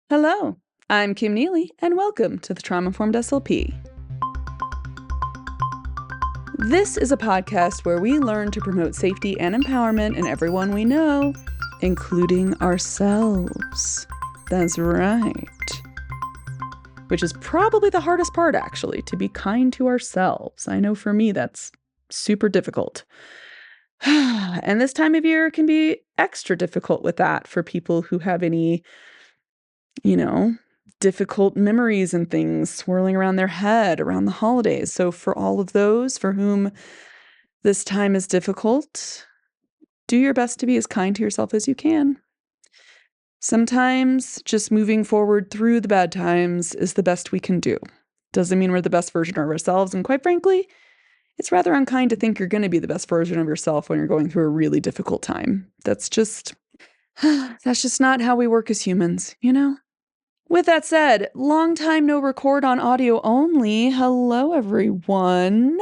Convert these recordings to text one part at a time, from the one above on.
Hello, I'm Kim Neely, and welcome to the Trauma-Informed SLP. This is a podcast where we learn to promote safety and empowerment in everyone we know, including ourselves. That's right. Which is probably the hardest part, actually, to be kind to ourselves. I know for me that's super difficult. And this time of year can be extra difficult with that for people who have any, difficult memories and things swirling around their head around the holidays. So for all of those for whom this time is difficult, do your best to be as kind to yourself as you can. Sometimes just moving forward through the bad times is the best we can do. Doesn't mean we're the best version of ourselves. And quite frankly, it's rather unkind to think you're going to be the best version of yourself when you're going through a really difficult time. That's just not how we work as humans, With that said, long time no record on audio only. Hello, everyone.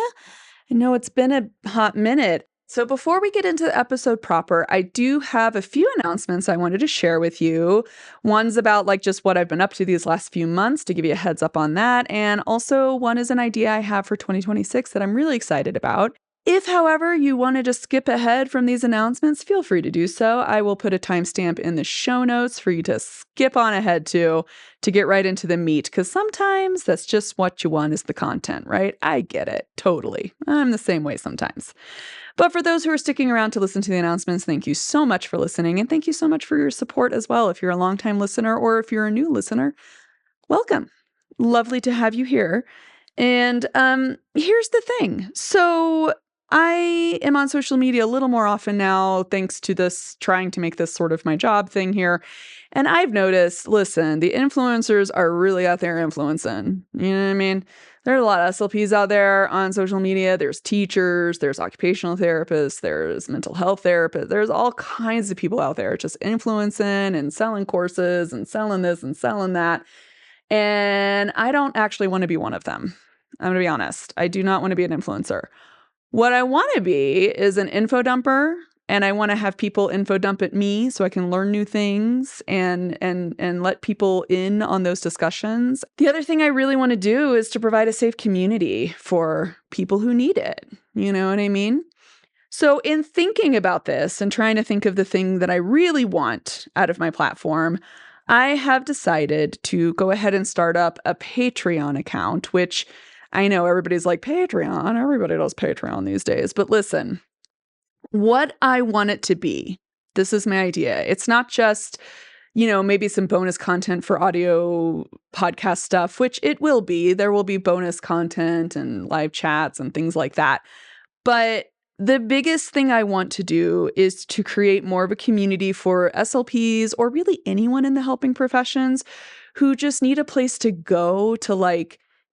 I know it's been a hot minute. So before we get into the episode proper, I do have a few announcements I wanted to share with you. One's about just what I've been up to these last few months to give you a heads up on that. And also one is an idea I have for 2026 that I'm really excited about. If, however, you want to just skip ahead from these announcements, feel free to do so. I will put a timestamp in the show notes for you to skip on ahead to get right into the meat, because sometimes that's just what you want is the content, right? I get it. Totally. I'm the same way sometimes. But for those who are sticking around to listen to the announcements, thank you so much for listening. And thank you so much for your support as well. If you're a longtime listener or if you're a new listener, welcome. Lovely to have you here. And here's the thing. So I am on social media a little more often now, thanks to this, trying to make this sort of my job thing here. And I've noticed, listen, the influencers are really out there influencing. You know what I mean? There are a lot of SLPs out there on social media. There's teachers, there's occupational therapists, there's mental health therapists. There's all kinds of people out there just influencing and selling courses and selling this and selling that. And I don't actually want to be one of them. I'm going to be honest. I do not want to be an influencer. What I want to be is an info dumper, and I want to have people info dump at me so I can learn new things and let people in on those discussions. The other thing I really want to do is to provide a safe community for people who need it. You know what I mean? So in thinking about this and trying to think of the thing that I really want out of my platform, I have decided to go ahead and start up a Patreon account, which I know everybody's like, Patreon, everybody does Patreon these days. But listen, what I want it to be, this is my idea. It's not just, maybe some bonus content for audio podcast stuff, which it will be. There will be bonus content and live chats and things like that. But the biggest thing I want to do is to create more of a community for SLPs or really anyone in the helping professions who just need a place to go to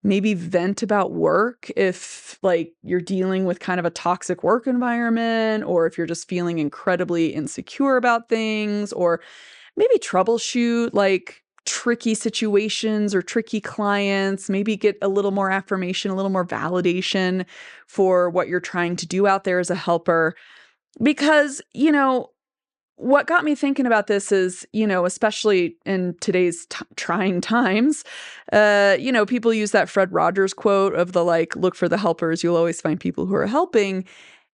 maybe vent about work if you're dealing with kind of a toxic work environment, or if you're just feeling incredibly insecure about things, or maybe troubleshoot tricky situations or tricky clients, maybe get a little more affirmation, a little more validation for what you're trying to do out there as a helper. Because, what got me thinking about this is, especially in today's trying times, people use that Fred Rogers quote of the look for the helpers, you'll always find people who are helping.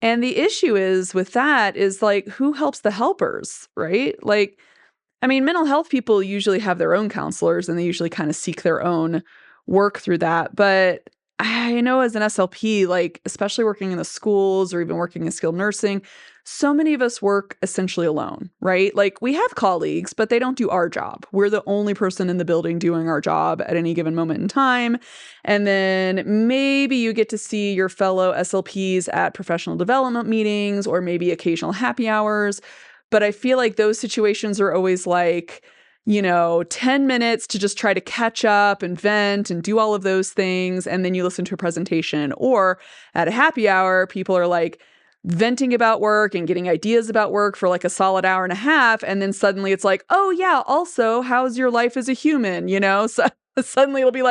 And the issue is with that is who helps the helpers, right? Mental health people usually have their own counselors and they usually kind of seek their own work through that. But I know as an SLP, especially working in the schools or even working in skilled nursing, so many of us work essentially alone, right? We have colleagues, but they don't do our job. We're the only person in the building doing our job at any given moment in time. And then maybe you get to see your fellow SLPs at professional development meetings or maybe occasional happy hours. But I feel like those situations are always 10 minutes to just try to catch up and vent and do all of those things. And then you listen to a presentation. Or at a happy hour, people are venting about work and getting ideas about work for a solid hour and a half. And then suddenly it's oh yeah, also, how's your life as a human? So suddenly it'll be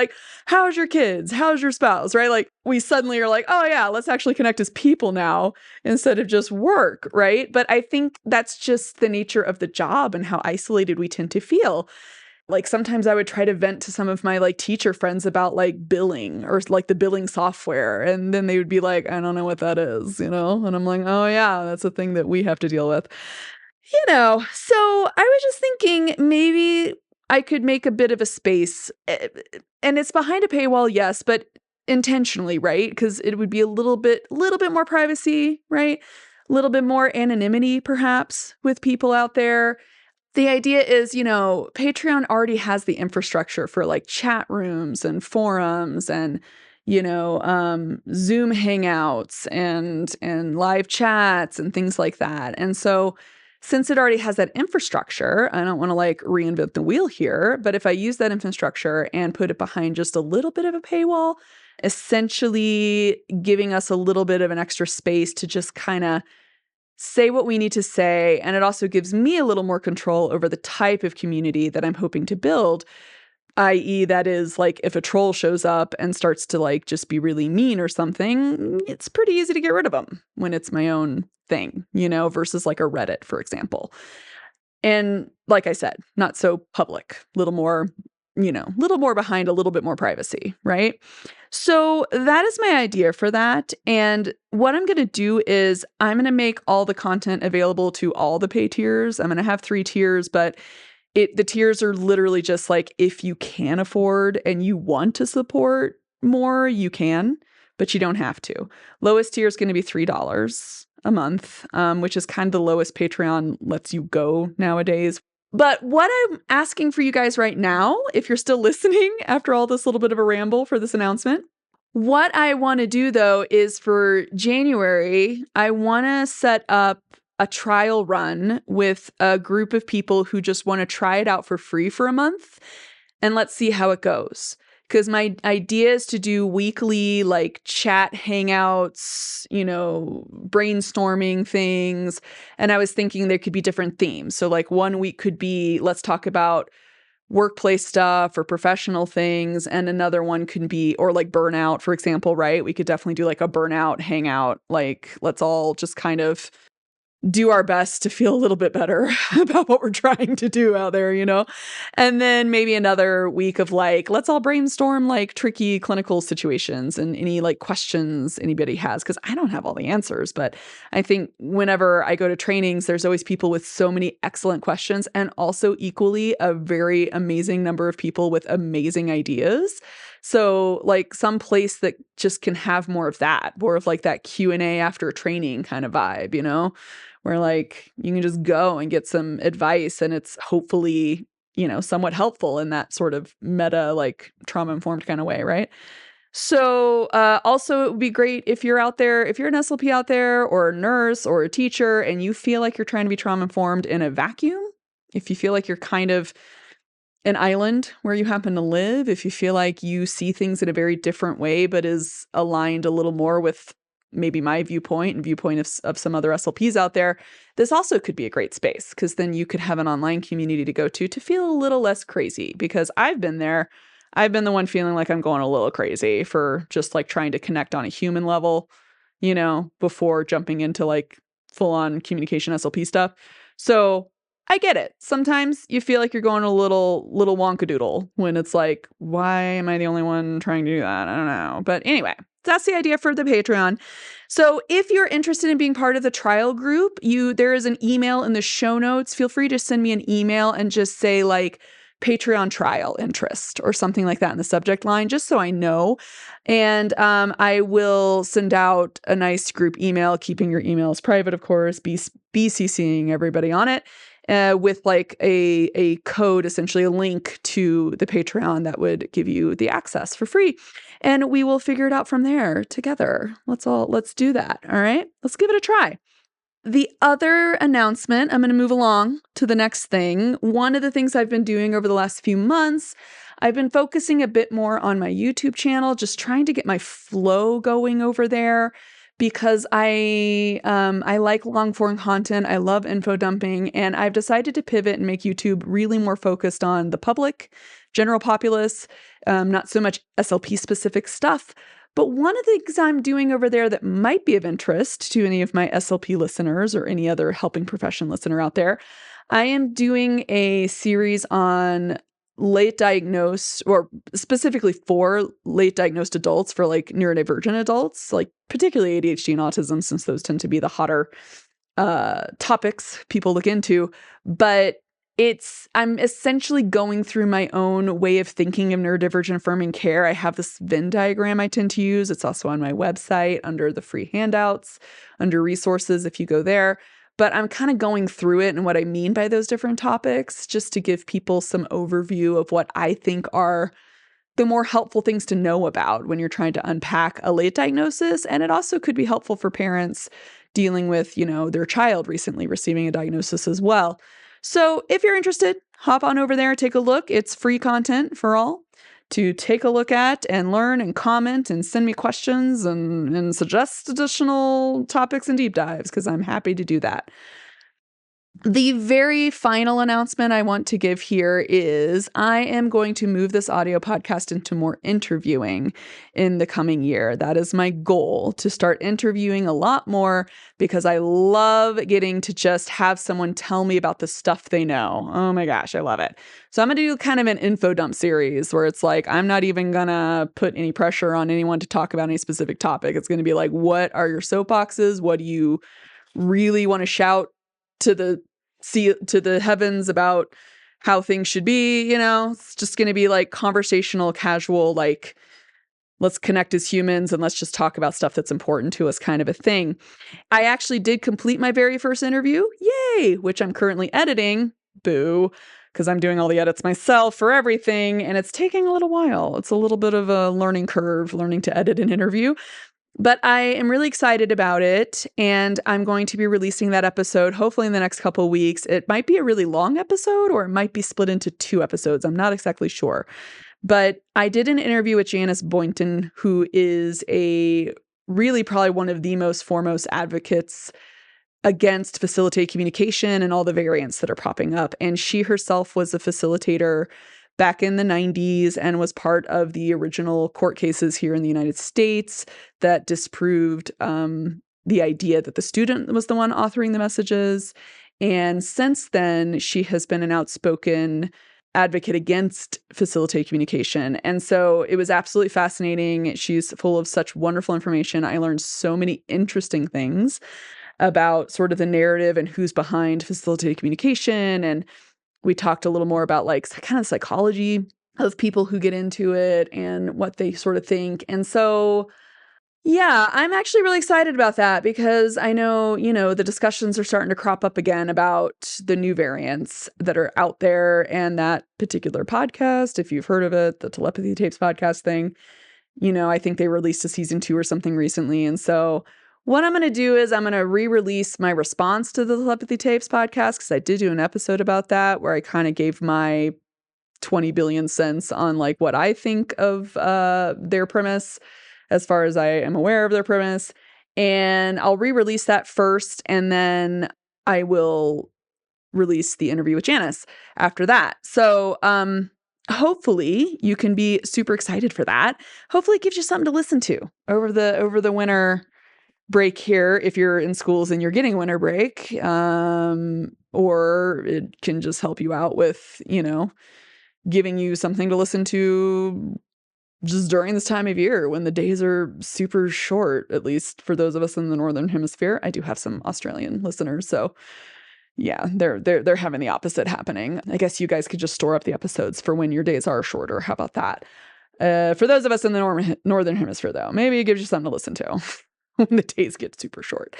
how's your kids? How's your spouse? Right? We suddenly are oh yeah, let's actually connect as people now instead of just work. Right. But I think that's just the nature of the job and how isolated we tend to feel. like sometimes I would try to vent to some of my like teacher friends about like billing or like the billing software. And then they would be like, I don't know what that is, And I'm like, oh yeah, that's a thing that we have to deal with. So I was just thinking maybe I could make a bit of a space, and it's behind a paywall, yes, but intentionally, right? Because it would be a little bit more privacy, right? A little bit more anonymity, perhaps, with people out there. The idea is, Patreon already has the infrastructure for like chat rooms and forums and, Zoom hangouts and live chats and things like that. And so since it already has that infrastructure, I don't want to like reinvent the wheel here, but if I use that infrastructure and put it behind just a little bit of a paywall, essentially giving us a little bit of an extra space to just kind of say what we need to say. And it also gives me a little more control over the type of community that I'm hoping to build, i.e., that is like if a troll shows up and starts to like just be really mean or something, it's pretty easy to get rid of them when it's my own thing, versus like a Reddit, for example. And like I said, not so public, little more behind a little bit more privacy, right? So that is my idea for that. And what I'm going to do is I'm going to make all the content available to all the pay tiers. I'm going to have 3 tiers, but the tiers are literally just like, if you can afford and you want to support more, you can, but you don't have to. Lowest tier is going to be $3 a month, which is kind of the lowest Patreon lets you go nowadays. But what I'm asking for you guys right now, if you're still listening after all this little bit of a ramble for this announcement, what I want to do though is for January, I want to set up a trial run with a group of people who just want to try it out for free for a month, and let's see how it goes. Because my idea is to do weekly like chat hangouts, brainstorming things. And I was thinking there could be different themes. So like one week could be, let's talk about workplace stuff or professional things. And another one could be, or like burnout, for example, right? We could definitely do like a burnout hangout. Like let's all just kind of do our best to feel a little bit better about what we're trying to do out there, And then maybe another week of like, let's all brainstorm like tricky clinical situations and any like questions anybody has. Cause I don't have all the answers, but I think whenever I go to trainings, there's always people with so many excellent questions and also equally a very amazing number of people with amazing ideas. So like some place that just can have more of like that Q&A after training kind of vibe, where like you can just go and get some advice and it's hopefully, somewhat helpful in that sort of meta, like trauma-informed kind of way, right? So also it would be great if you're out there, if you're an SLP out there or a nurse or a teacher and you feel like you're trying to be trauma-informed in a vacuum, if you feel like you're kind of an island where you happen to live, if you feel like you see things in a very different way but is aligned a little more with maybe my viewpoint and viewpoint of some other SLPs out there, this also could be a great space because then you could have an online community to go to feel a little less crazy, because I've been there. I've been the one feeling like I'm going a little crazy for just like trying to connect on a human level, before jumping into like full on communication SLP stuff. So I get it. Sometimes you feel like you're going a little wonkadoodle when it's like, why am I the only one trying to do that? I don't know. But anyway, that's the idea for the Patreon. So if you're interested in being part of the trial group, there is an email in the show notes. Feel free to send me an email and just say like Patreon trial interest or something like that in the subject line, just so I know. And I will send out a nice group email, keeping your emails private, of course, be CCing everybody on it. With like a code, essentially a link to the Patreon that would give you the access for free. And we will figure it out from there together. Let's do that. All right, let's give it a try. The other announcement, I'm going to move along to the next thing. One of the things I've been doing over the last few months, I've been focusing a bit more on my YouTube channel, just trying to get my flow going over there. Because I like long form content, I love info dumping, and I've decided to pivot and make YouTube really more focused on the public, general populace, not so much SLP specific stuff. But one of the things I'm doing over there that might be of interest to any of my SLP listeners or any other helping profession listener out there, I am doing a series on late diagnosed, or specifically for late diagnosed adults, for like neurodivergent adults, like particularly ADHD and autism, since those tend to be the hotter topics people look into. But I'm essentially going through my own way of thinking of neurodivergent affirming care. I have this Venn diagram I tend to use. It's also on my website under the free handouts, under resources if you go there. But I'm kind of going through it and what I mean by those different topics, just to give people some overview of what I think are the more helpful things to know about when you're trying to unpack a late diagnosis. And it also could be helpful for parents dealing with, their child recently receiving a diagnosis as well. So if you're interested, hop on over there, take a look. It's free content for all to take a look at and learn and comment and send me questions and suggest additional topics and deep dives, because I'm happy to do that. The very final announcement I want to give here is I am going to move this audio podcast into more interviewing in the coming year. That is my goal, to start interviewing a lot more, because I love getting to just have someone tell me about the stuff they know. Oh my gosh, I love it. So I'm going to do kind of an info dump series where it's like, I'm not even going to put any pressure on anyone to talk about any specific topic. It's going to be like, what are your soapboxes? What do you really want to shout to the heavens about how things should be? It's just going to be like conversational, casual, like, let's connect as humans and let's just talk about stuff that's important to us kind of a thing. I actually did complete my very first interview, yay, which I'm currently editing, boo, because I'm doing all the edits myself for everything, and it's taking a little while. It's a little bit of a learning curve, learning to edit an interview. But I am really excited about it, and I'm going to be releasing that episode hopefully in the next couple of weeks. It might be a really long episode, or it might be split into 2 episodes. I'm not exactly sure. But I did an interview with Janice Boynton, who is really probably one of the most foremost advocates against facilitated communication and all the variants that are popping up. And she herself was a facilitator back in the 90s and was part of the original court cases here in the United States that disproved the idea that the student was the one authoring the messages. And since then, she has been an outspoken advocate against facilitated communication. And so it was absolutely fascinating. She's full of such wonderful information. I learned so many interesting things about sort of the narrative and who's behind facilitated communication. And we talked a little more about like kind of psychology of people who get into it and what they sort of think. And so, yeah, I'm actually really excited about that, because I know, the discussions are starting to crop up again about the new variants that are out there. And that particular podcast, if you've heard of it, the Telepathy Tapes podcast thing, I think they released a season 2 or something recently. And so what I'm going to do is I'm going to re-release my response to the Telepathy Tapes podcast, because I did do an episode about that where I kind of gave my 20 billion cents on like what I think of their premise, as far as I am aware of their premise. And I'll re-release that first, and then I will release the interview with Janice after that. So hopefully you can be super excited for that. Hopefully it gives you something to listen to over the winter break here, if you're in schools and you're getting winter break, or it can just help you out with, giving you something to listen to just during this time of year when the days are super short, at least for those of us in the Northern Hemisphere. I do have some Australian listeners, so yeah, they're having the opposite happening. I guess you guys could just store up the episodes for when your days are shorter. How about that? For those of us in the Northern Hemisphere, though, maybe it gives you something to listen to when the days get super short.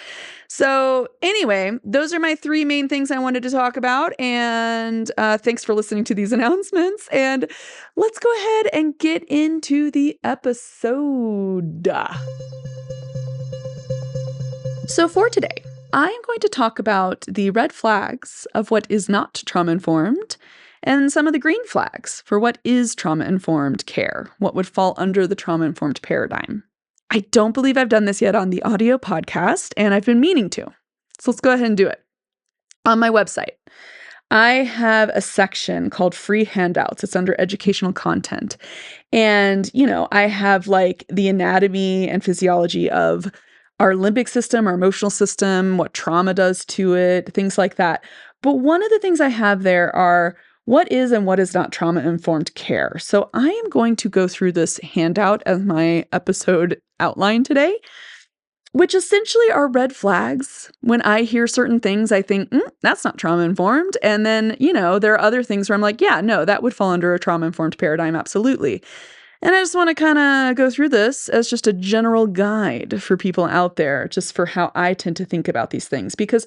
So anyway, those are my 3 main things I wanted to talk about. And thanks for listening to these announcements. And let's go ahead and get into the episode. So for today, I am going to talk about the red flags of what is not trauma-informed and some of the green flags for what is trauma-informed care, what would fall under the trauma-informed paradigm. I don't believe I've done this yet on the audio podcast, and I've been meaning to. So let's go ahead and do it. On my website, I have a section called Free Handouts. It's under educational content. And, I have like the anatomy and physiology of our limbic system, our emotional system, what trauma does to it, things like that. But one of the things I have there are What is and what is not trauma-informed care? So I am going to go through this handout as my episode outline today, which essentially are red flags. When I hear certain things, I think, that's not trauma-informed. And then, there are other things where I'm like, yeah, no, that would fall under a trauma-informed paradigm, absolutely. And I just want to kind of go through this as just a general guide for people out there, just for how I tend to think about these things, because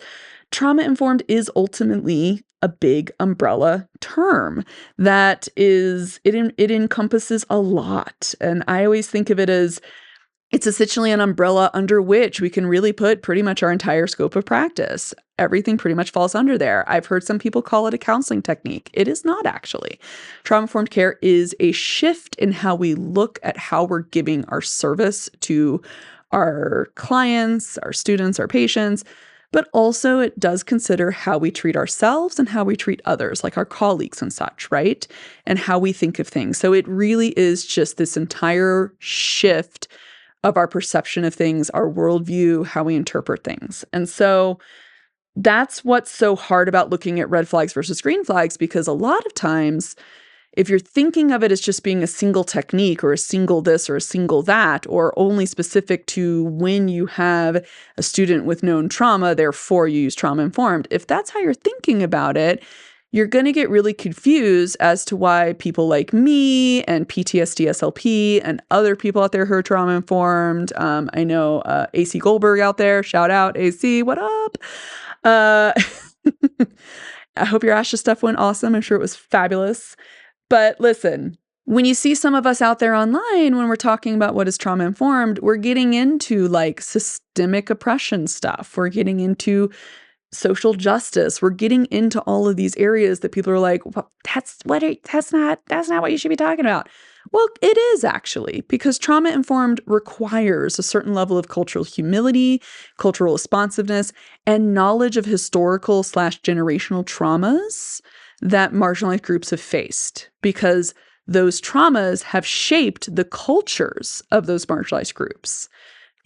trauma-informed is ultimately a big umbrella term that it encompasses a lot. And I always think of it as it's essentially an umbrella under which we can really put pretty much our entire scope of practice. Everything pretty much falls under there. I've heard some people call it a counseling technique. It is not actually. Trauma-informed care is a shift in how we look at how we're giving our service to our clients, our students, our patients, but also it does consider how we treat ourselves and how we treat others, like our colleagues and such, right? And how we think of things. So it really is just this entire shift of our perception of things, our worldview, how we interpret things. And so that's what's so hard about looking at red flags versus green flags, because a lot of times, if you're thinking of it as just being a single technique or a single this or a single that, or only specific to when you have a student with known trauma, therefore you use trauma-informed, if that's how you're thinking about it, you're going to get really confused as to why people like me and PTSD SLP and other people out there who are trauma-informed, I know AC Goldberg out there, shout out AC, what up? I hope your ASHA stuff went awesome. I'm sure it was fabulous. But listen, when you see some of us out there online, when we're talking about what is trauma-informed, we're getting into like systemic oppression stuff. We're getting into social justice. We're getting into all of these areas that people are like, well, that's not what you should be talking about. Well, it is actually, because trauma-informed requires a certain level of cultural humility, cultural responsiveness, and knowledge of historical/generational traumas that marginalized groups have faced, because those traumas have shaped the cultures of those marginalized groups.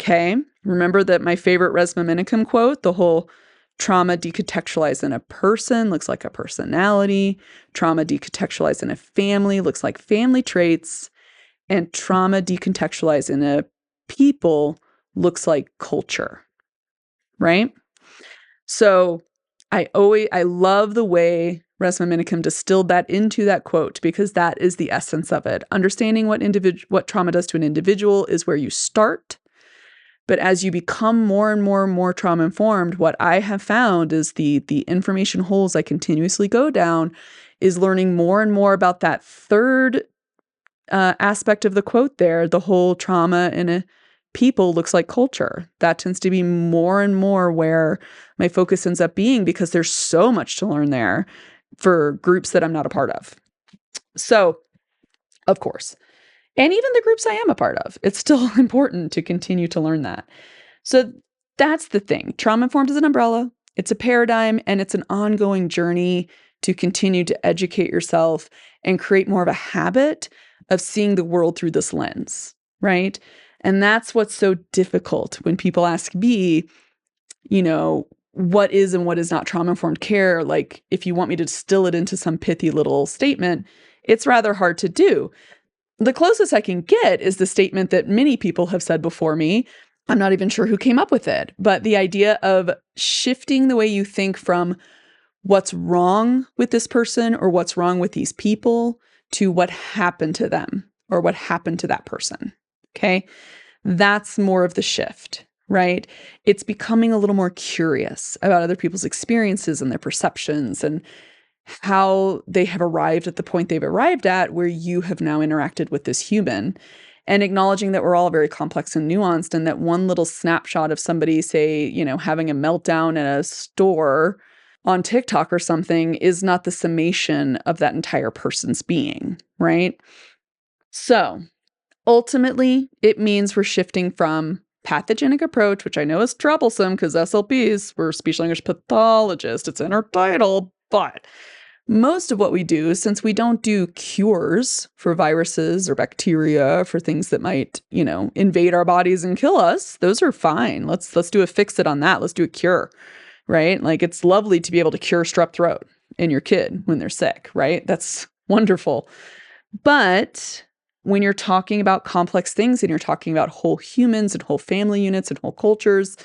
Okay? Remember that my favorite Resmaa Menakem quote, the whole trauma decontextualized in a person looks like a personality. Trauma decontextualized in a family looks like family traits. And trauma decontextualized in a people looks like culture, right? So I love the way Resmaa Menakem distilled that into that quote, because that is the essence of it. Understanding what trauma does to an individual is where you start. But as you become more and more and more trauma-informed, what I have found is the information holes I continuously go down is learning more and more about that third aspect of the quote there, the whole trauma in a people looks like culture. That tends to be more and more where my focus ends up being, because there's so much to learn there for groups that I'm not a part of. So, of course. And even the groups I am a part of, it's still important to continue to learn that. So that's the thing. Trauma-informed is an umbrella, it's a paradigm, and it's an ongoing journey to continue to educate yourself and create more of a habit of seeing the world through this lens, right? And that's what's so difficult when people ask me, what is and what is not trauma-informed care? Like, if you want me to distill it into some pithy little statement, it's rather hard to do. The closest I can get is the statement that many people have said before me. I'm not even sure who came up with it, but the idea of shifting the way you think from what's wrong with this person or what's wrong with these people to what happened to them or what happened to that person. Okay. That's more of the shift, right? It's becoming a little more curious about other people's experiences and their perceptions and how they have arrived at the point they've arrived at, where you have now interacted with this human, and acknowledging that we're all very complex and nuanced, and that one little snapshot of somebody, say, having a meltdown at a store on TikTok or something is not the summation of that entire person's being, right? So ultimately, it means we're shifting from pathogenic approach, which I know is troublesome because SLPs, we're speech language pathologists, it's in our title, but most of what we do, since we don't do cures for viruses or bacteria, for things that might, invade our bodies and kill us, those are fine. Let's do a fix it on that. Let's do a cure, right? Like, it's lovely to be able to cure strep throat. in your kid when they're sick, right? That's wonderful. But when you're talking about complex things and you're talking about whole humans and whole family units and whole cultures,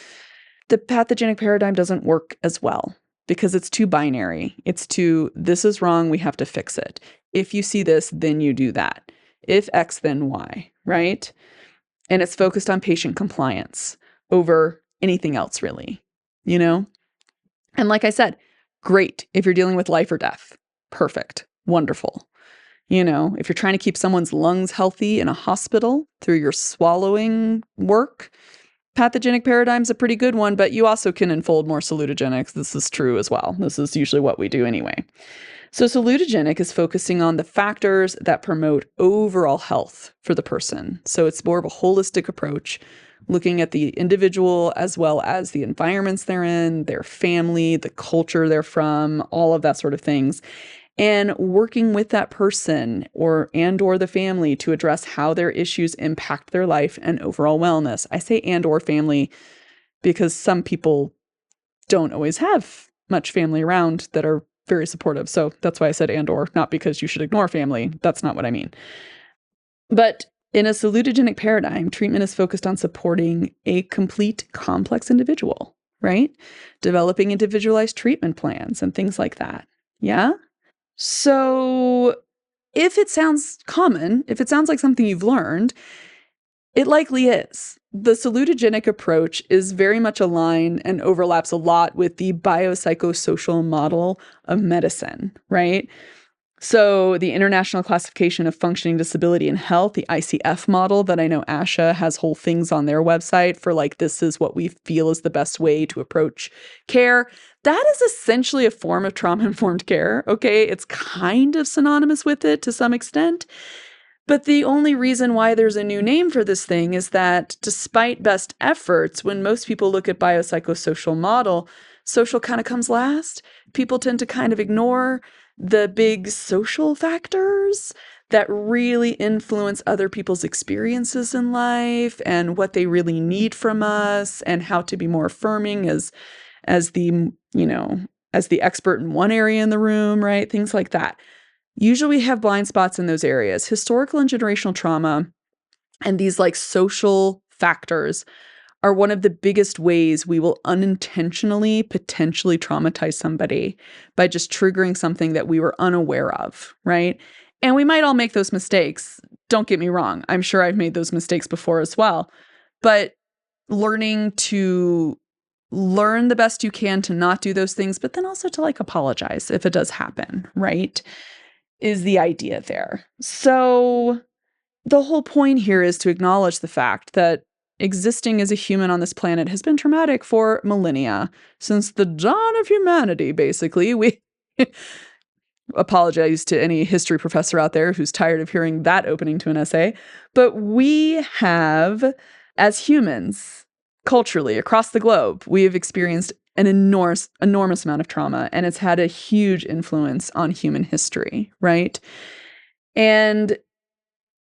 the pathogenic paradigm doesn't work as well because it's too binary. It's too, this is wrong, we have to fix it. If you see this, then you do that. If X, then Y, right? And it's focused on patient compliance over anything else, really, you know? And like I said, great if you're dealing with life or death. Perfect. Wonderful. You know, if you're trying to keep someone's lungs healthy in a hospital through your swallowing work, pathogenic paradigm's a pretty good one, but you also can unfold more salutogenics. This is true as well. This is usually what we do anyway. So salutogenic is focusing on the factors that promote overall health for the person. So it's more of a holistic approach, looking at the individual as well as the environments they're in, their family, the culture they're from, all of that sort of things. And working with that person or the family to address how their issues impact their life and overall wellness. I say or family because some people don't always have much family around that are very supportive. So that's why I said or, not because you should ignore family. That's not what I mean. But in a salutogenic paradigm, treatment is focused on supporting a complete complex individual, right? Developing individualized treatment plans and things like that. Yeah? So if it sounds common, if it sounds like something you've learned, it likely is. The salutogenic approach is very much aligned and overlaps a lot with the biopsychosocial model of medicine, right? So the International Classification of Functioning Disability and Health, the ICF model that I know ASHA has whole things on their website for like, this is what we feel is the best way to approach care. That is essentially a form of trauma-informed care, okay? It's kind of synonymous with it to some extent. But the only reason why there's a new name for this thing is that despite best efforts, when most people look at biopsychosocial model, social kind of comes last. People tend to kind of ignore the big social factors that really influence other people's experiences in life and what they really need from us and how to be more affirming as the, you know, as the expert in one area in the room, right? Things like that. Usually we have blind spots in those areas. Historical and generational trauma and these like social factors are one of the biggest ways we will unintentionally potentially traumatize somebody by just triggering something that we were unaware of, right? And we might all make those mistakes. Don't get me wrong. I'm sure I've made those mistakes before as well. But learning to learn the best you can to not do those things, but then also to like apologize if it does happen, right? Is the idea there. So the whole point here is to acknowledge the fact that existing as a human on this planet has been traumatic for millennia. Since the dawn of humanity, basically. We apologize to any history professor out there who's tired of hearing that opening to an essay. But we have, as humans, culturally, across the globe, we have experienced an enormous amount of trauma, and it's had a huge influence on human history, right? And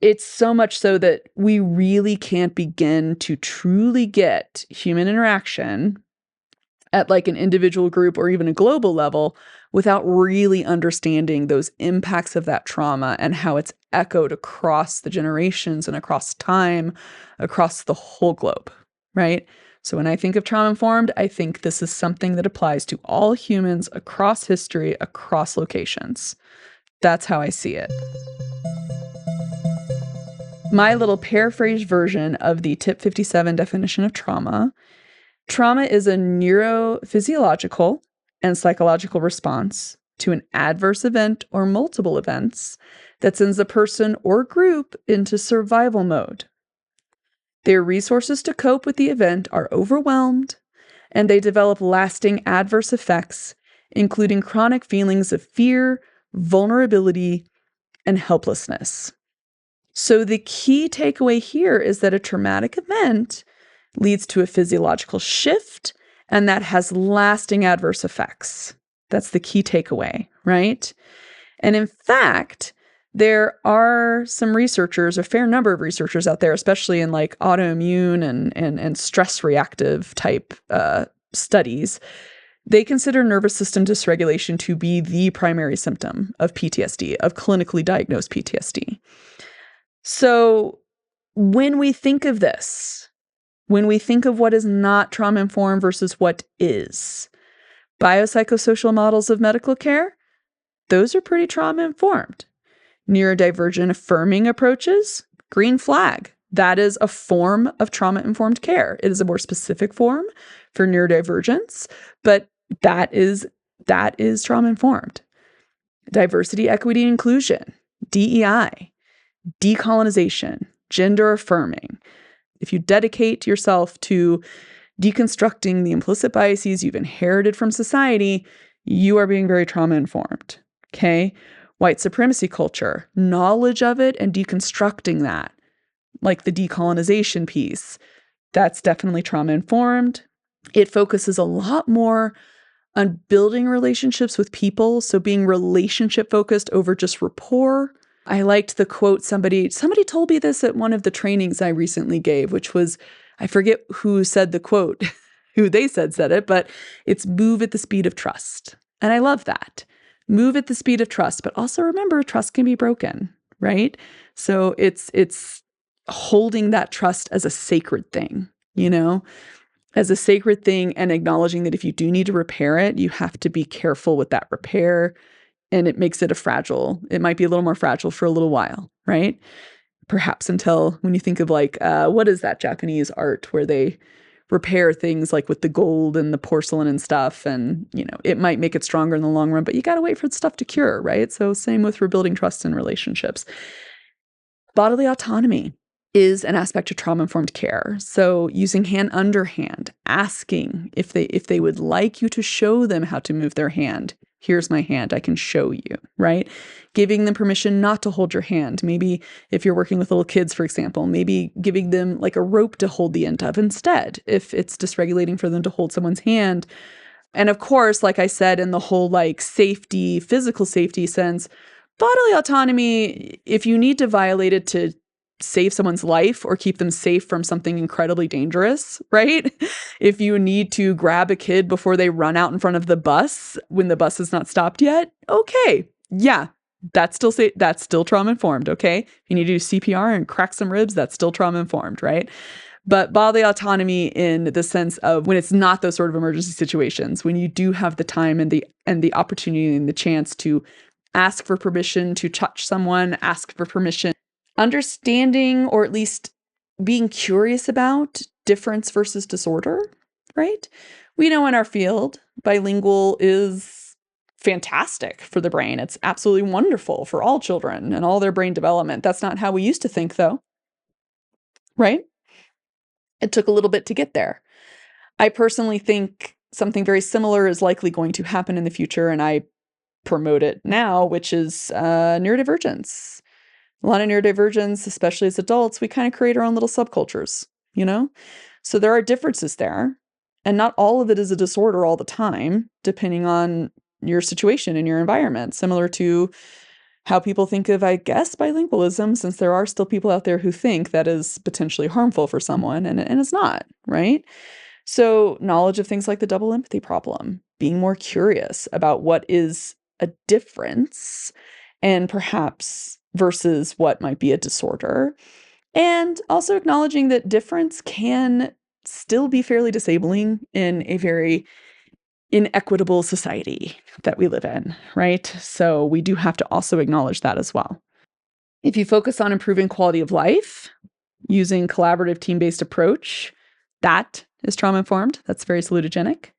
it's so much so that we really can't begin to truly get human interaction at like an individual group or even a global level without really understanding those impacts of that trauma and how it's echoed across the generations and across time, across the whole globe, right? So when I think of trauma-informed, I think this is something that applies to all humans across history, across locations. That's how I see it. My little paraphrased version of the Tip 57 definition of trauma. Trauma is a neurophysiological and psychological response to an adverse event or multiple events that sends a person or group into survival mode. Their resources to cope with the event are overwhelmed, and they develop lasting adverse effects, including chronic feelings of fear, vulnerability, and helplessness. So the key takeaway here is that a traumatic event leads to a physiological shift, and that has lasting adverse effects. That's the key takeaway, right? And in fact, there are some researchers, a fair number of researchers out there, especially in like autoimmune and stress reactive type studies, They consider nervous system dysregulation to be the primary symptom of PTSD, of clinically diagnosed PTSD. So when we think of this, when we think of what is not trauma-informed versus what is, biopsychosocial models of medical care, those are pretty trauma-informed. Neurodivergent-affirming approaches, green flag. That is a form of trauma-informed care. It is a more specific form for neurodivergence, but that is trauma-informed. Diversity, equity, and inclusion, DEI, decolonization, gender-affirming. If you dedicate yourself to deconstructing the implicit biases you've inherited from society, you are being very trauma-informed, okay? White supremacy culture, knowledge of it and deconstructing that, like the decolonization piece, that's definitely trauma-informed. It focuses a lot more on building relationships with people, so being relationship-focused over just rapport. I liked the quote somebody told me this at one of the trainings I recently gave, which was, I forget who said the quote, who they said it, but it's move at the speed of trust. And I love that. Move at the speed of trust, but also remember trust can be broken, right? So it's holding that trust as a sacred thing, as a sacred thing, and acknowledging that if you do need to repair it, you have to be careful with that repair. And it makes it it might be a little more fragile for a little while, right? Perhaps until when you think of what is that Japanese art where they repair things like with the gold and the porcelain and stuff. And, it might make it stronger in the long run, but you got to wait for the stuff to cure, right? So same with rebuilding trust in relationships. Bodily autonomy is an aspect of trauma-informed care. So using hand under hand, asking if they would like you to show them how to move their hand. Here's my hand, I can show you, right? Giving them permission not to hold your hand. Maybe if you're working with little kids, for example, maybe giving them like a rope to hold the end of instead, if it's dysregulating for them to hold someone's hand. And of course, like I said, in the whole safety, physical safety sense, bodily autonomy, if you need to violate it to save someone's life or keep them safe from something incredibly dangerous, right? If you need to grab a kid before they run out in front of the bus when the bus has not stopped yet, okay. Yeah, that's still trauma-informed, okay? If you need to do CPR and crack some ribs, that's still trauma-informed, right? But bodily autonomy in the sense of when it's not those sort of emergency situations, when you do have the time and the opportunity and the chance to ask for permission to touch someone, ask for permission, understanding or at least being curious about difference versus disorder, right? We know in our field, bilingual is fantastic for the brain. It's absolutely wonderful for all children and all their brain development. That's not how we used to think, though, right? It took a little bit to get there. I personally think something very similar is likely going to happen in the future, and I promote it now, which is neurodivergence. A lot of neurodivergence, especially as adults, we kind of create our own little subcultures, So there are differences there. And not all of it is a disorder all the time, depending on your situation and your environment, similar to how people think of, I guess, bilingualism, since there are still people out there who think that is potentially harmful for someone, and it's not, right? So knowledge of things like the double empathy problem, being more curious about what is a difference and perhaps versus what might be a disorder, and also acknowledging that difference can still be fairly disabling in a very inequitable society that we live in, right? So we do have to also acknowledge that as well. If you focus on improving quality of life using collaborative team-based approach, that is trauma-informed. That's very salutogenic.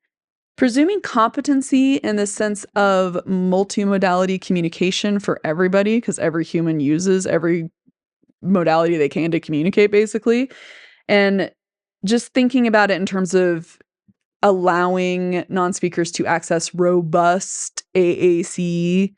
Presuming competency in the sense of multimodality communication for everybody, because every human uses every modality they can to communicate, basically. And just thinking about it in terms of allowing non-speakers to access robust AAC,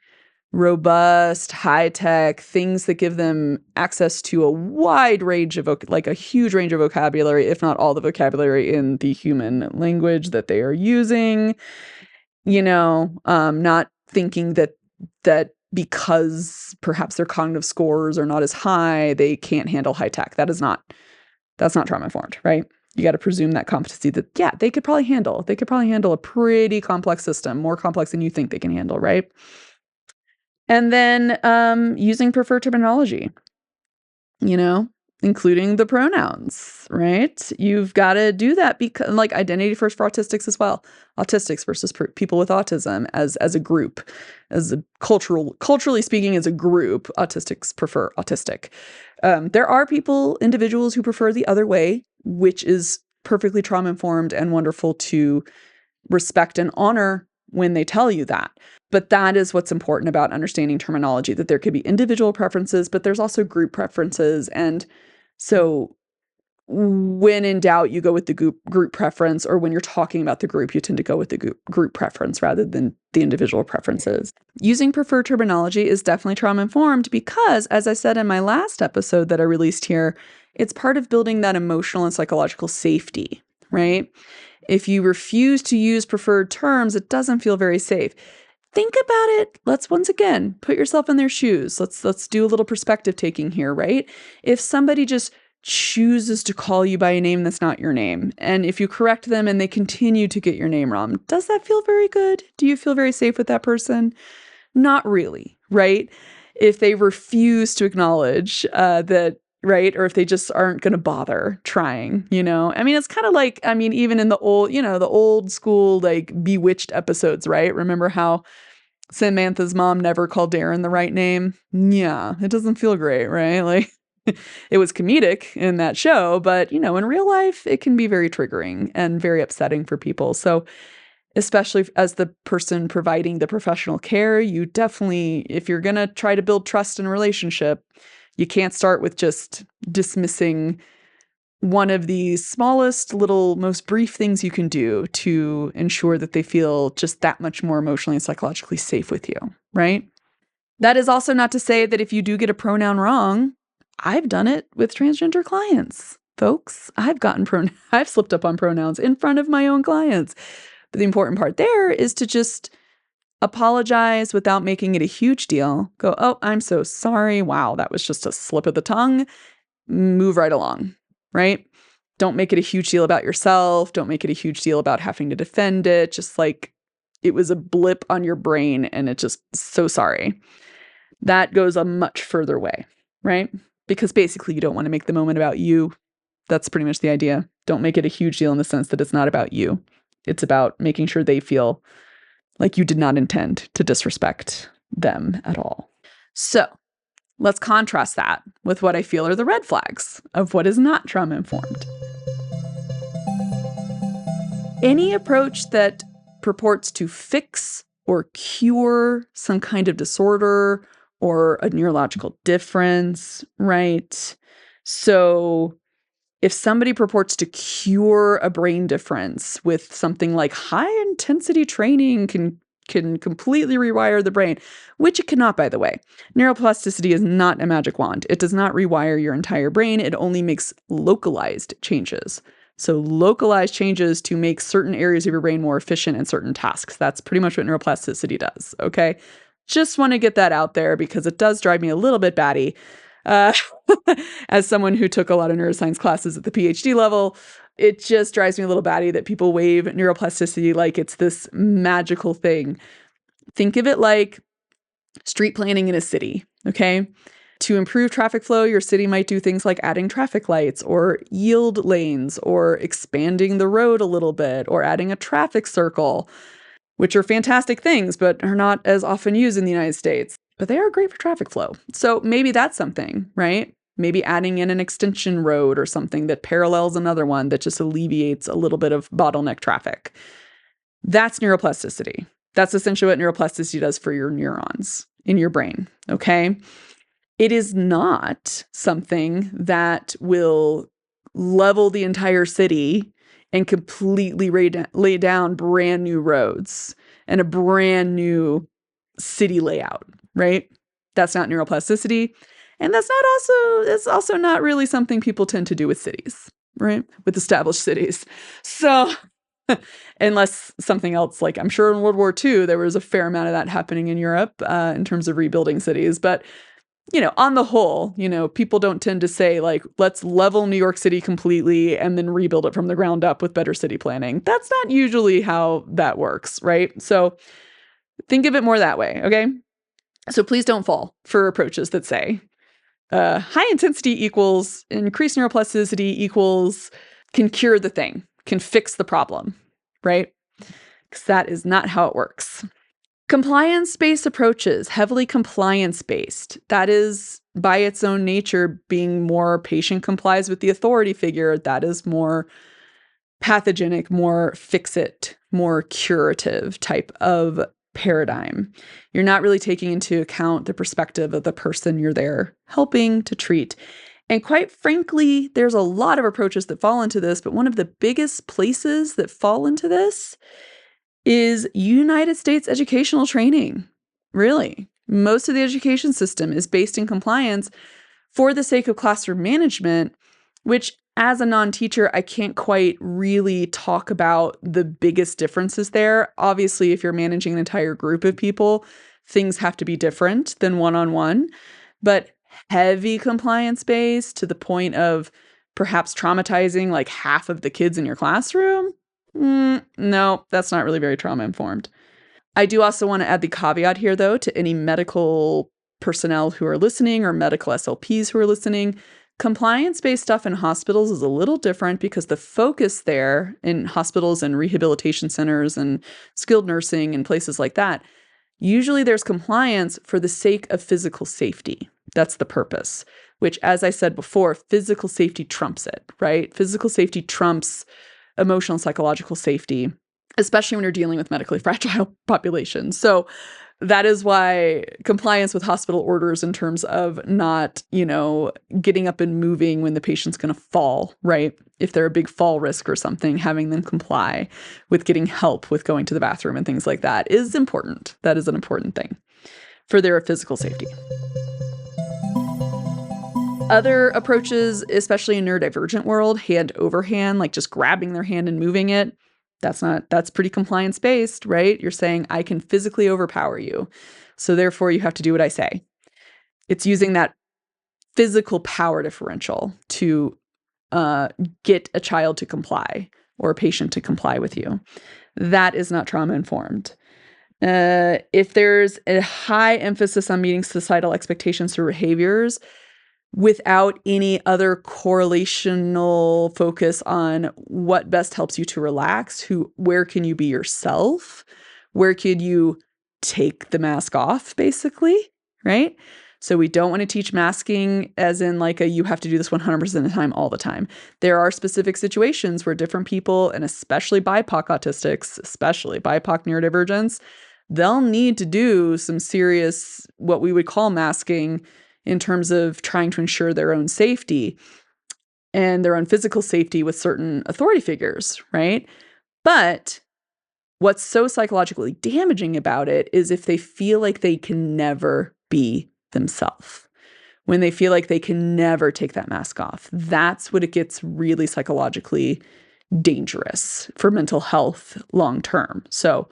robust, high-tech things that give them access to a wide range of, a huge range of vocabulary, if not all the vocabulary in the human language that they are using, not thinking that because perhaps their cognitive scores are not as high, they can't handle high tech. That's not trauma-informed, right? You got to presume that competency that, yeah, they could probably handle a pretty complex system, more complex than you think they can handle, right? And then using preferred terminology, including the pronouns, right? You've got to do that because, like, identity first for autistics as well. Autistics versus people with autism as a group, as a culturally speaking, as a group, autistics prefer autistic. There are individuals who prefer the other way, which is perfectly trauma-informed and wonderful to respect and honor when they tell you that. But that is what's important about understanding terminology, that there could be individual preferences, but there's also group preferences. And so when in doubt, you go with the group preference, or when you're talking about the group, you tend to go with the group preference rather than the individual preferences. Using preferred terminology is definitely trauma-informed because, as I said in my last episode that I released here, it's part of building that emotional and psychological safety, right? If you refuse to use preferred terms, it doesn't feel very safe. Think about it. Let's once again put yourself in their shoes. Let's do a little perspective taking here, right? If somebody just chooses to call you by a name that's not your name, and if you correct them and they continue to get your name wrong, does that feel very good? Do you feel very safe with that person? Not really, right? If they refuse to acknowledge that, right? Or if they just aren't going to bother trying, I mean, it's kind of like, even in the old school, like Bewitched episodes, right? Remember how Samantha's mom never called Darren the right name? Yeah, it doesn't feel great, right? Like, it was comedic in that show, but, in real life, it can be very triggering and very upsetting for people. So especially as the person providing the professional care, you definitely, if you're going to try to build trust in a relationship, you can't start with just dismissing one of the smallest, most brief things you can do to ensure that they feel just that much more emotionally and psychologically safe with you, right? That is also not to say that if you do get a pronoun wrong, I've done it with transgender clients, folks. I've slipped up on pronouns in front of my own clients. But the important part there is to just apologize without making it a huge deal. Go, oh, I'm so sorry. Wow, that was just a slip of the tongue. Move right along, right? Don't make it a huge deal about yourself. Don't make it a huge deal about having to defend it. Just like it was a blip on your brain and it just, so sorry. That goes a much further way, right? Because basically you don't want to make the moment about you. That's pretty much the idea. Don't make it a huge deal in the sense that it's not about you. It's about making sure they feel like you did not intend to disrespect them at all. So let's contrast that with what I feel are the red flags of what is not trauma-informed. Any approach that purports to fix or cure some kind of disorder or a neurological difference, right? So if somebody purports to cure a brain difference with something like high intensity training can completely rewire the brain, which it cannot, by the way. Neuroplasticity is not a magic wand. It does not rewire your entire brain. It only makes localized changes. So localized changes to make certain areas of your brain more efficient in certain tasks. That's pretty much what neuroplasticity does, okay? Just want to get that out there because it does drive me a little bit batty. As someone who took a lot of neuroscience classes at the PhD level, it just drives me a little batty that people wave neuroplasticity like it's this magical thing. Think of it like street planning in a city, okay? To improve traffic flow, your city might do things like adding traffic lights or yield lanes or expanding the road a little bit or adding a traffic circle, which are fantastic things, but are not as often used in the United States. But they are great for traffic flow. So maybe that's something, right? Maybe adding in an extension road or something that parallels another one that just alleviates a little bit of bottleneck traffic. That's neuroplasticity. That's essentially what neuroplasticity does for your neurons in your brain, okay? It is not something that will level the entire city and completely lay down brand new roads and a brand new city layout, right? That's not neuroplasticity. And it's also not really something people tend to do with cities, right? With established cities. So unless something else, like I'm sure in World War II, there was a fair amount of that happening in Europe in terms of rebuilding cities. But on the whole, people don't tend to say, like, let's level New York City completely and then rebuild it from the ground up with better city planning. That's not usually how that works, right? So think of it more that way, okay? So please don't fall for approaches that say high intensity equals increased neuroplasticity equals can cure the thing, can fix the problem, right? Because that is not how it works. Compliance-based approaches, heavily compliance-based, that is by its own nature being more patient complies with the authority figure. That is more pathogenic, more fix-it, more curative type of paradigm. You're not really taking into account the perspective of the person you're there helping to treat. And quite frankly, there's a lot of approaches that fall into this, but one of the biggest places that fall into this is United States educational training. Really, most of the education system is based in compliance for the sake of classroom management, which as a non-teacher, I can't quite really talk about the biggest differences there. Obviously, if you're managing an entire group of people, things have to be different than one-on-one, but heavy compliance-based to the point of perhaps traumatizing like half of the kids in your classroom, no, that's not really very trauma-informed. I do also want to add the caveat here, though, to any medical personnel who are listening or medical SLPs who are listening. Compliance-based stuff in hospitals is a little different because the focus there in hospitals and rehabilitation centers and skilled nursing and places like that, usually there's compliance for the sake of physical safety. That's the purpose, which, as I said before, physical safety trumps it, right? Physical safety trumps emotional and psychological safety, especially when you're dealing with medically fragile populations. So that is why compliance with hospital orders in terms of not, getting up and moving when the patient's going to fall, right? If they're a big fall risk or something, having them comply with getting help with going to the bathroom and things like that is important. That is an important thing for their physical safety. Other approaches, especially in neurodivergent world, hand over hand, like just grabbing their hand and moving it, that's pretty compliance based, right? You're saying I can physically overpower you. So therefore you have to do what I say. It's using that physical power differential to get a child to comply or a patient to comply with you. That is not trauma informed. If there's a high emphasis on meeting societal expectations through behaviors, without any other correlational focus on what best helps you to relax, where can you be yourself? Where could you take the mask off, basically, right? So we don't want to teach masking as in like you have to do this 100% of the time, all the time. There are specific situations where different people, and especially BIPOC autistics, especially BIPOC neurodivergence, they'll need to do some serious, what we would call masking, in terms of trying to ensure their own safety and their own physical safety with certain authority figures, right? But what's so psychologically damaging about it is if they feel like they can never be themselves, when they feel like they can never take that mask off. That's when it gets really psychologically dangerous for mental health long term. So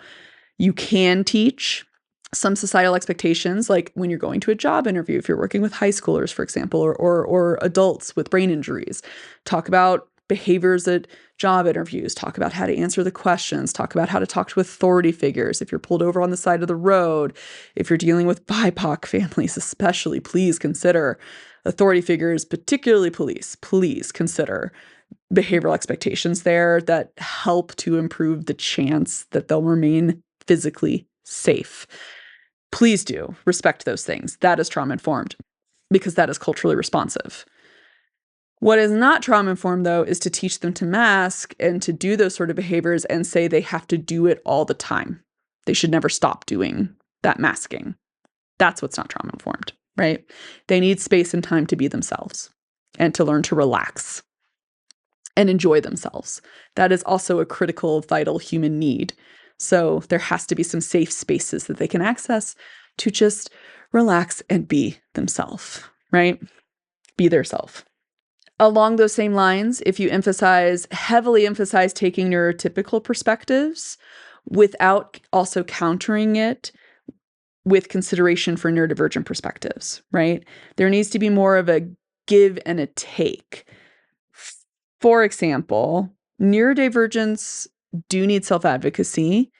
you can teach some societal expectations, like when you're going to a job interview, if you're working with high schoolers, for example, or adults with brain injuries, talk about behaviors at job interviews, talk about how to answer the questions, talk about how to talk to authority figures. If you're pulled over on the side of the road, if you're dealing with BIPOC families, especially, please consider authority figures, particularly police. Please consider behavioral expectations there that help to improve the chance that they'll remain physically safe. Please do respect those things. That is trauma-informed because that is culturally responsive. What is not trauma-informed, though, is to teach them to mask and to do those sort of behaviors and say they have to do it all the time. They should never stop doing that masking. That's what's not trauma-informed, right? They need space and time to be themselves and to learn to relax and enjoy themselves. That is also a critical, vital human need. So there has to be some safe spaces that they can access to just relax and be themselves, right? Be their self. Along those same lines, if you heavily emphasize taking neurotypical perspectives without also countering it with consideration for neurodivergent perspectives, right? There needs to be more of a give and a take. For example, neurodivergents do need self-advocacy.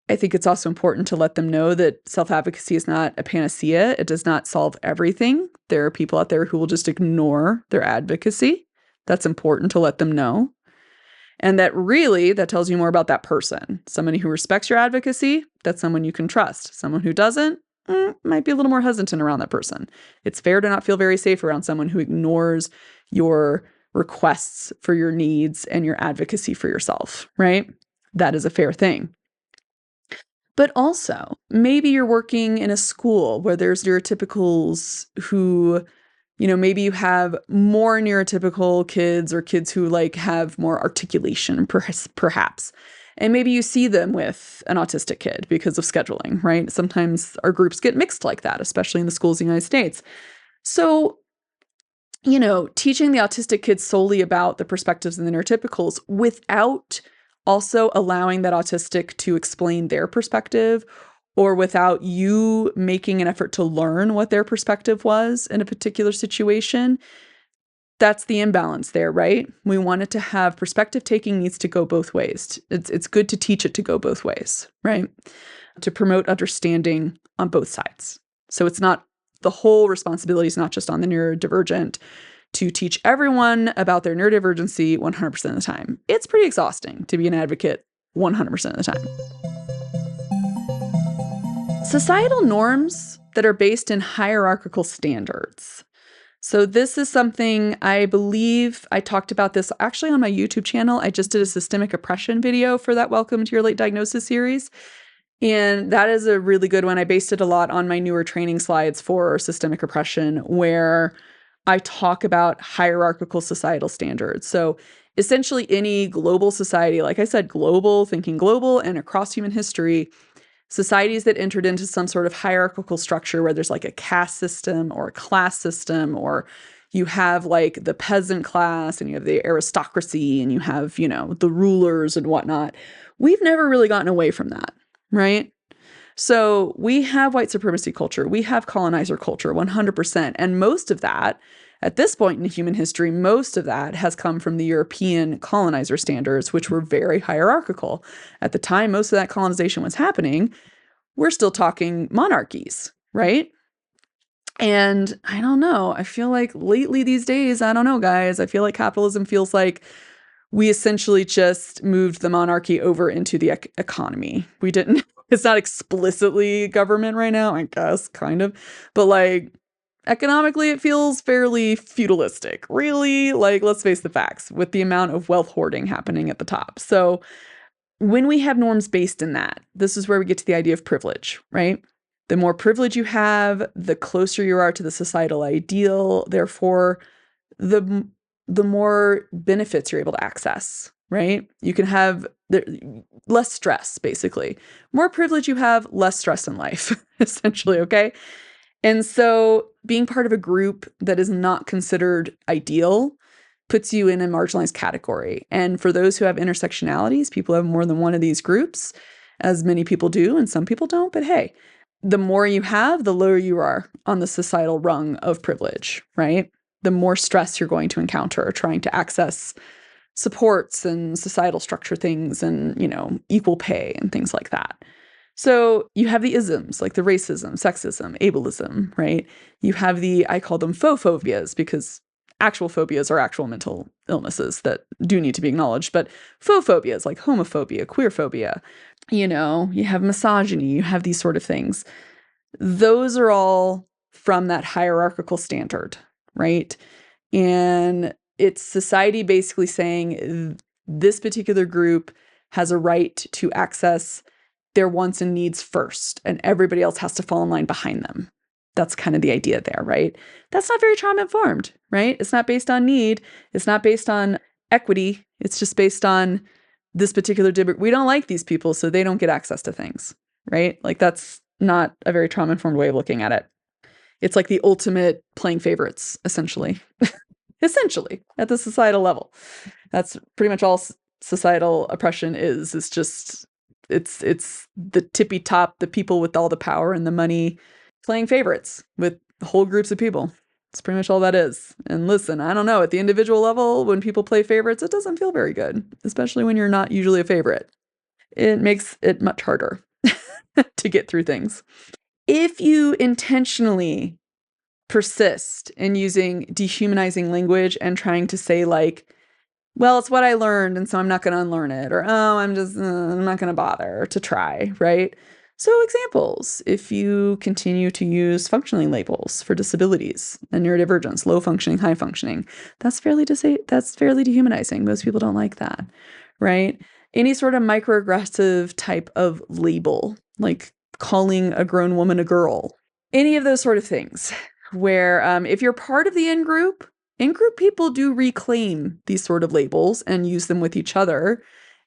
I think it's also important to let them know that self-advocacy is not a panacea. It does not solve everything. There are people out there who will just ignore their advocacy. That's important to let them know. And that really, that tells you more about that person. Somebody who respects your advocacy, that's someone you can trust. Someone who doesn't, might be a little more hesitant around that person. It's fair to not feel very safe around someone who ignores your requests for your needs and your advocacy for yourself, right? That is a fair thing. But also, maybe you're working in a school where there's neurotypicals who, maybe you have more neurotypical kids or kids who like have more articulation, perhaps. And maybe you see them with an autistic kid because of scheduling, right? Sometimes our groups get mixed like that, especially in the schools in the United States. So, teaching the autistic kids solely about the perspectives and the neurotypicals without also allowing that autistic to explain their perspective, or without you making an effort to learn what their perspective was in a particular situation, that's the imbalance there, right? We want it to have perspective taking needs to go both ways. It's good to teach it to go both ways, right? To promote understanding on both sides. So it's not, the whole responsibility is not just on the neurodivergent to teach everyone about their neurodivergency 100% of the time. It's pretty exhausting to be an advocate 100% of the time. Societal norms that are based in hierarchical standards. So this is something I believe I talked about this actually on my YouTube channel. I just did a systemic oppression video for that Welcome to Your Late Diagnosis series. And that is a really good one. I based it a lot on my newer training slides for systemic oppression, where I talk about hierarchical societal standards. So essentially any global society, like I said, global, thinking global and across human history, societies that entered into some sort of hierarchical structure where there's like a caste system or a class system, or you have like the peasant class and you have the aristocracy and you have, the rulers and whatnot. We've never really gotten away from that, right? So we have white supremacy culture. We have colonizer culture, 100%. And most of that, at this point in human history, most of that has come from the European colonizer standards, which were very hierarchical. At the time most of that colonization was happening, we're still talking monarchies, right? And I don't know, I feel like lately these days, I don't know, guys, I feel like capitalism feels like we essentially just moved the monarchy over into the economy. We didn't, it's not explicitly government right now, I guess, kind of, but like economically, it feels fairly feudalistic. Really, like, let's face the facts, with the amount of wealth hoarding happening at the top. So when we have norms based in that, this is where we get to the idea of privilege, right? The more privilege you have, the closer you are to the societal ideal. Therefore, the more benefits you're able to access, right? You can have less stress, basically. More privilege you have, less stress in life, essentially, okay? And so being part of a group that is not considered ideal puts you in a marginalized category. And for those who have intersectionalities, people have more than one of these groups, as many people do, and some people don't. But hey, the more you have, the lower you are on the societal rung of privilege, right? The more stress you're going to encounter trying to access supports and societal structure things and, equal pay and things like that. So you have the isms, like the racism, sexism, ableism, right? You have I call them faux phobias, because actual phobias are actual mental illnesses that do need to be acknowledged. But faux phobias like homophobia, queer phobia, you have misogyny, you have these sort of things. Those are all from that hierarchical standard, right? And it's society basically saying this particular group has a right to access their wants and needs first, and everybody else has to fall in line behind them. That's kind of the idea there, right? That's not very trauma-informed, right? It's not based on need. It's not based on equity. It's just based on this particular we don't like these people, so they don't get access to things, right? Like, that's not a very trauma-informed way of looking at it. It's like the ultimate playing favorites, essentially. Essentially, at the societal level. That's pretty much all societal oppression is just It's the tippy top, the people with all the power and the money playing favorites with whole groups of people. That's pretty much all that is. And listen, I don't know, at the individual level, when people play favorites, it doesn't feel very good, especially when you're not usually a favorite. It makes it much harder to get through things. If you intentionally persist in using dehumanizing language and trying to say like, well, it's what I learned, and so I'm not going to unlearn it, or I'm not going to bother to try, right? So examples, if you continue to use functioning labels for disabilities and neurodivergence, low functioning, high functioning, that's fairly dehumanizing. Most people don't like that, right? Any sort of microaggressive type of label, like calling a grown woman a girl, any of those sort of things, where if you're part of the in-group people do reclaim these sort of labels and use them with each other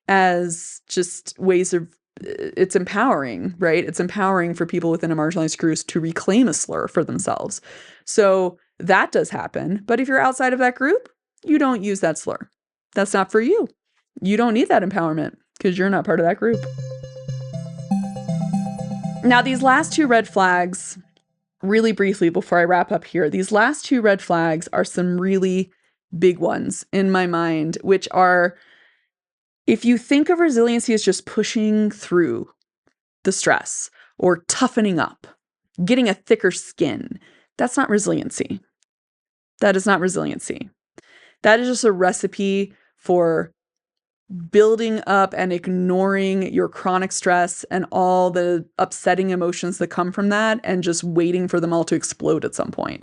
as just ways of, it's empowering, right? It's empowering for people within a marginalized group to reclaim a slur for themselves. So that does happen. But if you're outside of that group, you don't use that slur. That's not for you. You don't need that empowerment because you're not part of that group. Now, these last two red flags, really briefly before I wrap up here, these last two red flags are some really big ones in my mind, which are, if you think of resiliency as just pushing through the stress or toughening up, getting a thicker skin, that's not resiliency. That is not resiliency. That is just a recipe for building up and ignoring your chronic stress and all the upsetting emotions that come from that and just waiting for them all to explode at some point.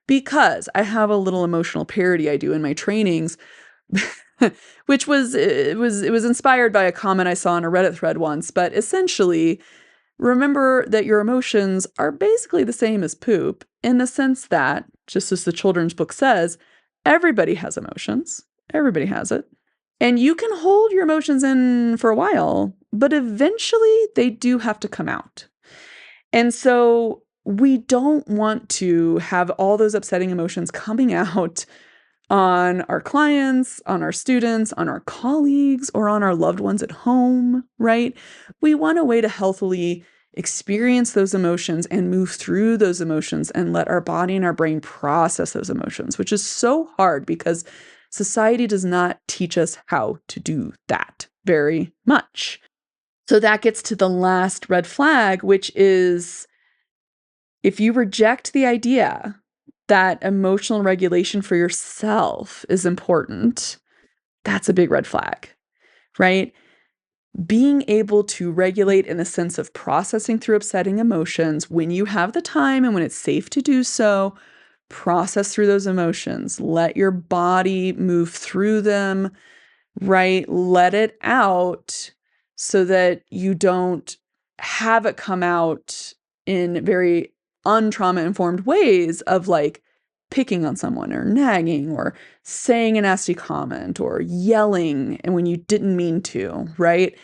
Because I have a little emotional parody I do in my trainings, which was inspired by a comment I saw in a Reddit thread once, but essentially, remember that your emotions are basically the same as poop in the sense that, just as the children's book says, everybody has emotions. Everybody has it. And you can hold your emotions in for a while, but eventually they do have to come out. And so we don't want to have all those upsetting emotions coming out on our clients, on our students, on our colleagues, or on our loved ones at home, right? We want a way to healthily experience those emotions and move through those emotions and let our body and our brain process those emotions, which is so hard because society does not teach us how to do that very much. So that gets to the last red flag, which is if you reject the idea that emotional regulation for yourself is important, that's a big red flag, right? Being able to regulate in the sense of processing through upsetting emotions when you have the time and when it's safe to do so, process through those emotions, let your body move through them, right? Let it out so that you don't have it come out in very untrauma-informed ways of like picking on someone or nagging or saying a nasty comment or yelling and when you didn't mean to, right?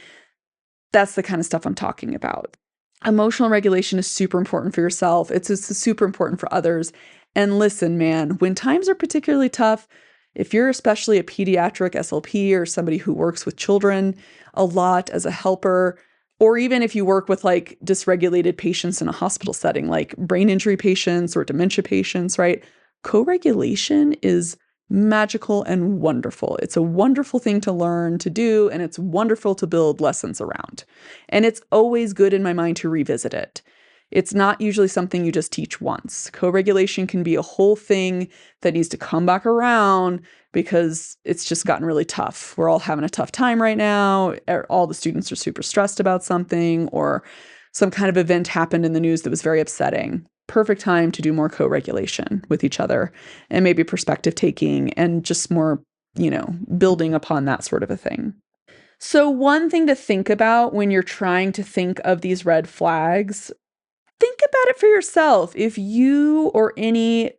That's the kind of stuff I'm talking about. Emotional regulation is super important for yourself. It's super important for others. And listen, man, when times are particularly tough, if you're especially a pediatric SLP or somebody who works with children a lot as a helper, or even if you work with like dysregulated patients in a hospital setting, like brain injury patients or dementia patients, right? Co-regulation is magical and wonderful. It's a wonderful thing to learn to do, and it's wonderful to build lessons around. And it's always good in my mind to revisit it. It's not usually something you just teach once. Co-regulation can be a whole thing that needs to come back around because it's just gotten really tough. We're all having a tough time right now. All the students are super stressed about something, or some kind of event happened in the news that was very upsetting. Perfect time to do more co-regulation with each other and maybe perspective taking and just more, building upon that sort of a thing. So one thing to think about when you're trying to think of these red flags, think about it for yourself. If you or any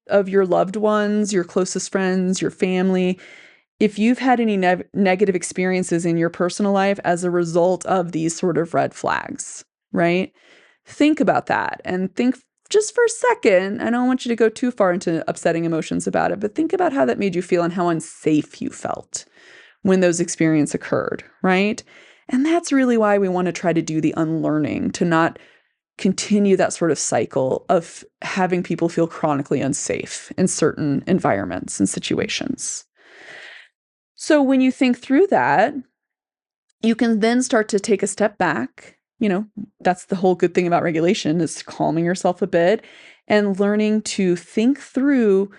of your loved ones, your closest friends, your family, if you've had any negative experiences in your personal life as a result of these sort of red flags, right? Think about that and think just for a second. I don't want you to go too far into upsetting emotions about it, but think about how that made you feel and how unsafe you felt when those experiences occurred, right? And that's really why we want to try to do the unlearning, to not continue that sort of cycle of having people feel chronically unsafe in certain environments and situations. So when you think through that, you can then start to take a step back. That's the whole good thing about regulation, is calming yourself a bit and learning to think through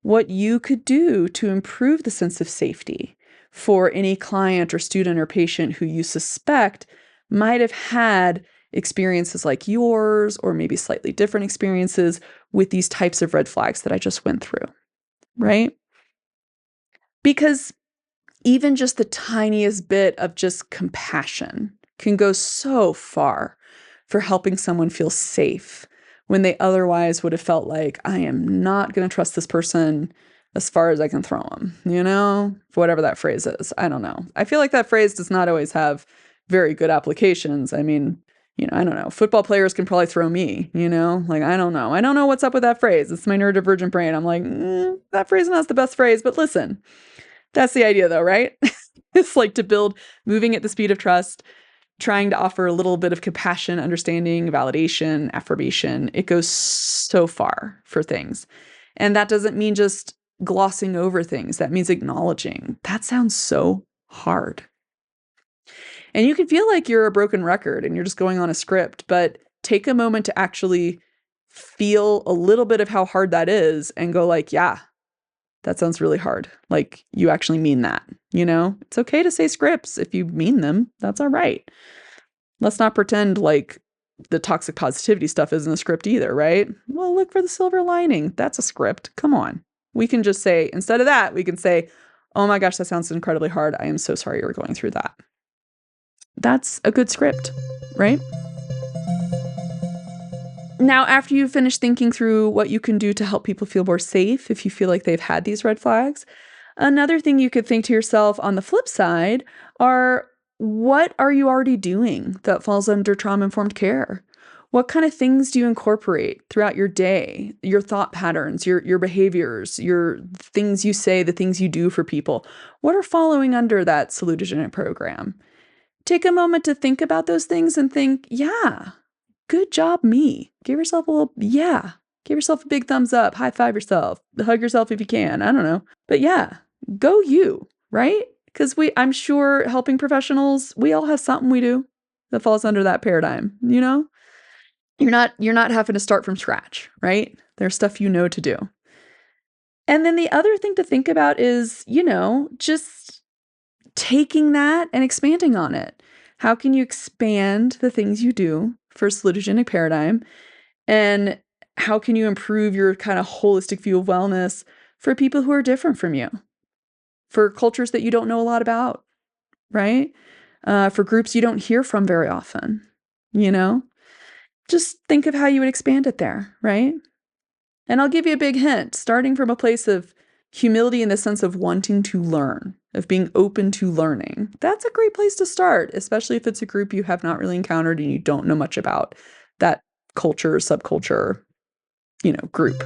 what you could do to improve the sense of safety for any client or student or patient who you suspect might have had experiences like yours, or maybe slightly different experiences with these types of red flags that I just went through, right? Because even just the tiniest bit of just compassion can go so far for helping someone feel safe when they otherwise would have felt like, I am not going to trust this person as far as I can throw them, whatever that phrase is. I don't know. I feel like that phrase does not always have very good applications. I mean, I don't know. Football players can probably throw me, like, I don't know. I don't know what's up with that phrase. It's my neurodivergent brain. I'm like, that phrase is not the best phrase, but listen, that's the idea though, right? It's like to build, moving at the speed of trust, trying to offer a little bit of compassion, understanding, validation, affirmation. It goes so far for things. And that doesn't mean just glossing over things. That means acknowledging. That sounds so hard. And you can feel like you're a broken record and you're just going on a script, but take a moment to actually feel a little bit of how hard that is and go like, yeah, that sounds really hard. Like, you actually mean that, It's okay to say scripts if you mean them. That's all right. Let's not pretend like the toxic positivity stuff isn't a script either, right? Well, look for the silver lining. That's a script. Come on. We can just say, instead of that, we can say, oh my gosh, that sounds incredibly hard. I am so sorry you're going through that. That's a good script, right? Now, after you finish thinking through what you can do to help people feel more safe if you feel like they've had these red flags, another thing you could think to yourself on the flip side are, what are you already doing that falls under trauma-informed care? What kind of things do you incorporate throughout your day, your thought patterns, your behaviors, your things you say, the things you do for people? What are following under that salutagenetic program? Take a moment to think about those things and think, yeah, good job, me. Give yourself give yourself a big thumbs up, high five yourself, hug yourself if you can. I don't know. But yeah, go you, right? Because I'm sure helping professionals, we all have something we do that falls under that paradigm, You're not having to start from scratch, right? There's stuff to do. And then the other thing to think about is, just taking that and expanding on it. How can you expand the things you do for salutogenic paradigm? And how can you improve your kind of holistic view of wellness for people who are different from you, for cultures that you don't know a lot about, right? For groups you don't hear from very often, Just think of how you would expand it there, right? And I'll give you a big hint, starting from a place of humility in the sense of wanting to learn, of being open to learning. That's a great place to start, especially if it's a group you have not really encountered and you don't know much about that culture, subculture, group.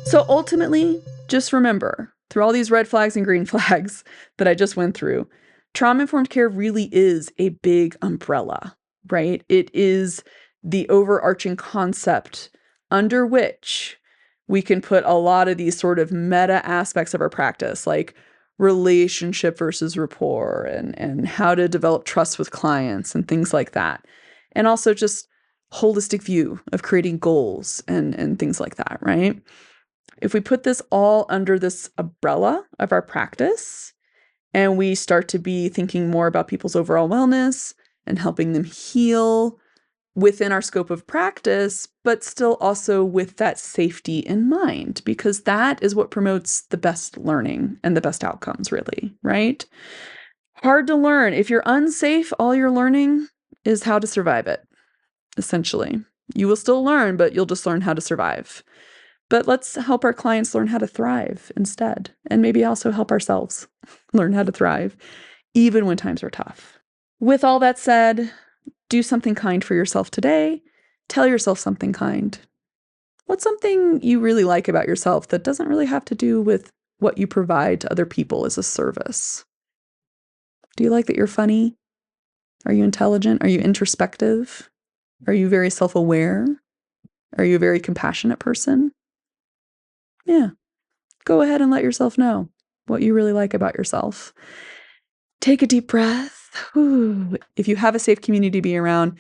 So ultimately, just remember, through all these red flags and green flags that I just went through, trauma-informed care really is a big umbrella, right? It is the overarching concept under which we can put a lot of these sort of meta aspects of our practice, like relationship versus rapport and how to develop trust with clients and things like that. And also just holistic view of creating goals and things like that, right? If we put this all under this umbrella of our practice and we start to be thinking more about people's overall wellness and helping them heal within our scope of practice, but still also with that safety in mind, because that is what promotes the best learning and the best outcomes, really, right? Hard to learn. If you're unsafe, all you're learning is how to survive it, essentially. You will still learn, but you'll just learn how to survive. But let's help our clients learn how to thrive instead, and maybe also help ourselves learn how to thrive, even when times are tough. With all that said, do something kind for yourself today. Tell yourself something kind. What's something you really like about yourself that doesn't really have to do with what you provide to other people as a service? Do you like that you're funny? Are you intelligent? Are you introspective? Are you very self-aware? Are you a very compassionate person? Yeah. Go ahead and let yourself know what you really like about yourself. Take a deep breath. Whew. If you have a safe community to be around,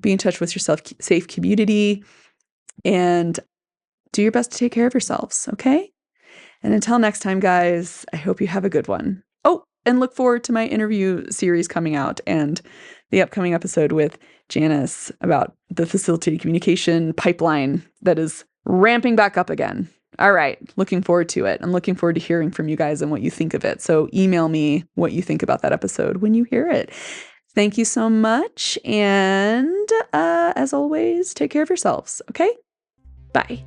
be in touch with your safe community and do your best to take care of yourselves, okay? And until next time, guys, I hope you have a good one. Oh, and look forward to my interview series coming out and the upcoming episode with Janice about the facilitated communication pipeline that is ramping back up again. All right, looking forward to it. I'm looking forward to hearing from you guys and what you think of it. So email me what you think about that episode when you hear it. Thank you so much. And as always, take care of yourselves, okay? Bye.